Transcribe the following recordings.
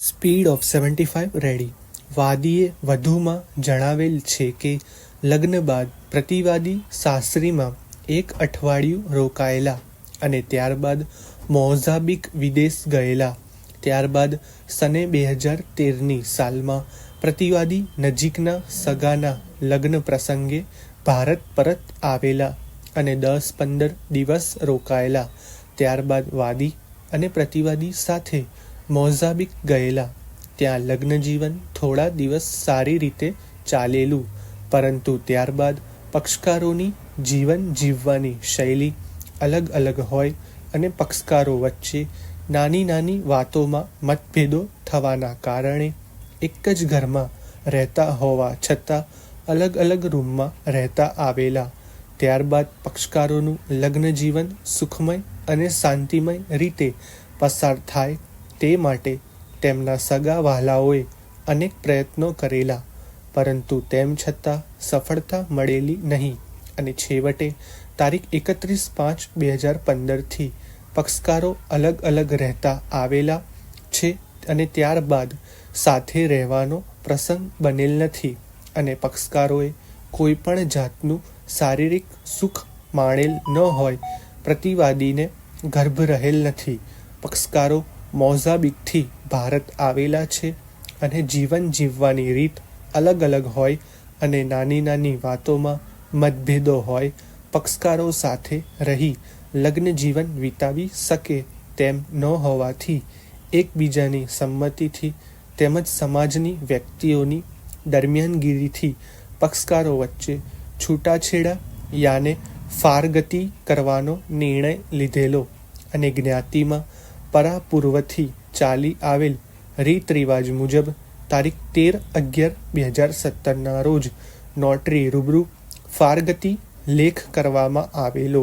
Speed of 75 ready. વાદીએ વધુમાં જણાવેલ છે કે લગ્ન બાદ પ્રતિવાદી સાસરીમાં 1 અઠવાડિયું રોકાયેલા અને ત્યારબાદ મોઝાંબિક વિદેશ ગયેલા. ત્યારબાદ સને 2013ની સાલમાં પ્રતિવાદી નજીકના સગાના લગ્ન પ્રસંગે ભારત પરત આવેલા અને 10-15 દિવસ રોકાયેલા. ત્યારબાદ વાદી અને પ્રતિવાદી સાથે મોઝાંબિક ગયેલા. ત્યાં લગ્ન જીવન થોડા દિવસ સારી રીતે ચાલેલું, પરંતુ ત્યારબાદ પક્ષકારોની જીવન જીવવાની શૈલી અલગ અલગ હોય અને પક્ષકારો વચ્ચે નાની નાની વાતોમાં મતભેદો થવાના કારણે એક જ ઘરમાં રહેતા હોવા છતાં અલગ અલગ રૂમમાં રહેતા આવેલા. ત્યારબાદ પક્ષકારોનું લગ્ન જીવન સુખમય અને શાંતિમય રીતે પસાર થાય તે માટે તેમના સગા વહાલાઓએ અનેક પ્રયત્નો કરેલા, પરંતુ તેમ છતાં સફળતા મળેલી નહીં અને છેવટે તારીખ 31/5/2015થી પક્ષકારો અલગ અલગ રહેતા આવેલા છે અને ત્યારબાદ સાથે રહેવાનો પ્રસંગ બનેલ નથી અને પક્ષકારોએ કોઈ પણ જાતનું શારીરિક સુખ માણેલ ન હોય. પ્રતિવાદીને ગર્ભ રહેલ નથી. પક્ષકારો મોઝાંબિકથી ભારત આવેલા છે અને જીવન જીવવાની રીત અલગ અલગ હોય અને નાની નાની વાતોમાં મતભેદો હોય. પક્ષકારો સાથે રહી લગ્ન જીવન વિતાવી શકે તેમ ન હોવાથી એકબીજાની સંમતિથી તેમજ સમાજની વ્યક્તિઓની દરમિયાનગીરીથી પક્ષકારો વચ્ચે છૂટાછેડા યાને ફારગતી કરવાનો નિર્ણય લીધેલો અને જ્ઞાતિમાં પરાપૂર્વથી ચાલી આવેલ રીત રિવાજ મુજબ તારીખ 13/11/2017ના રોજ નોટરી રૂબરૂ ફારગતી લેખ કરવામાં આવેલો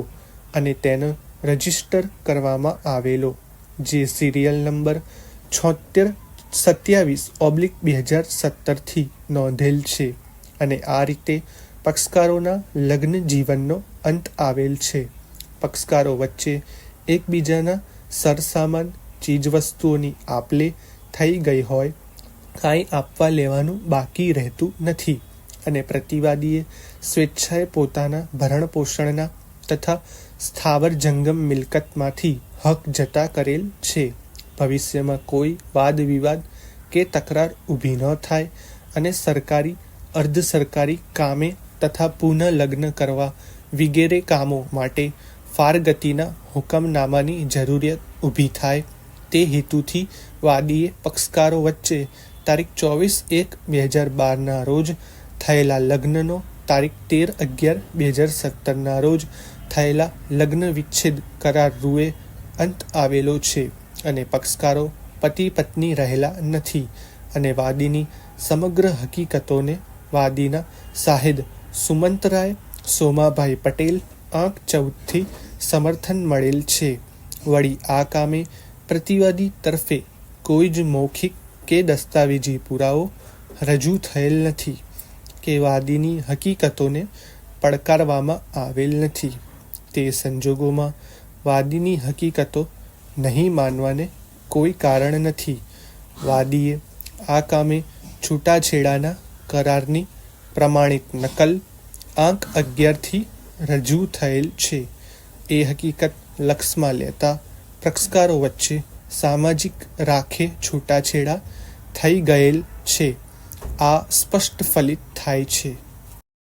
અને તેનો રજીસ્ટર કરવામાં આવેલો, જે સિરિયલ નંબર 76/27/2017થી નોંધેલ છે અને આ રીતે પક્ષકારોના લગ્ન જીવનનો અંત આવેલ છે. પક્ષકારો વચ્ચે એકબીજાના સરસામાન ચીજવસ્તુઓની આપ-લે થઈ ગઈ હોય, કાંઈ આપવા લેવાનું બાકી રહેતું નથી અને પ્રતિવાદીએ સ્વેચ્છાએ પોતાના ભરણપોષણના તથા સ્થાવર જંગમ મિલકતમાંથી હક જતા કરેલ છે. ભવિષ્યમાં કોઈ વાદ વિવાદ કે તકરાર ઊભી ન થાય અને સરકારી અર્ધ સરકારી કામે તથા પુનઃ લગ્ન કરવા વગેરે કામો માટે ફારગતીના હુકમનામાની જરૂરિયાત ઊભી થાય તે હેતુથી વાદીએ પક્ષકારો વચ્ચે તારીખ 24/1/2012ના રોજ થયેલા લગ્નનો તારીખ 13/11/2017ના રોજ થયેલા લગ્ન વિચ્છેદ કરાર રૂએ અંત આવેલો છે અને પક્ષકારો પતિ પત્ની રહેલા નથી અને વાદીની સમગ્ર હકીકતોને વાદીના સાહેદ સુમંતરાય સોમાભાઈ પટેલ આંક 14થી સમર્થન મળેલ છે. વળી આ કામે પ્રતિવાદી તરફે કોઈ જ મૌખિક કે દસ્તાવેજી પુરાવો રજૂ થયેલ નથી કે વાદીની હકીકતોને પડકારવામાં આવેલ નથી. તે સંજોગોમાં વાદીની હકીકતો નહીં માનવાને કોઈ કારણ નથી. વાદીએ આ કામે છૂટાછેડાના કરારની પ્રમાણિત નકલ આંક 11થી રજૂ થયેલ છે. એ હકીકત લક્ષમાં લેતા પક્ષકારો વચ્ચે સામાજિક રાખે છૂટાછેડા થઈ ગયેલ છે. આ સ્પષ્ટ ફલિત થાય છે.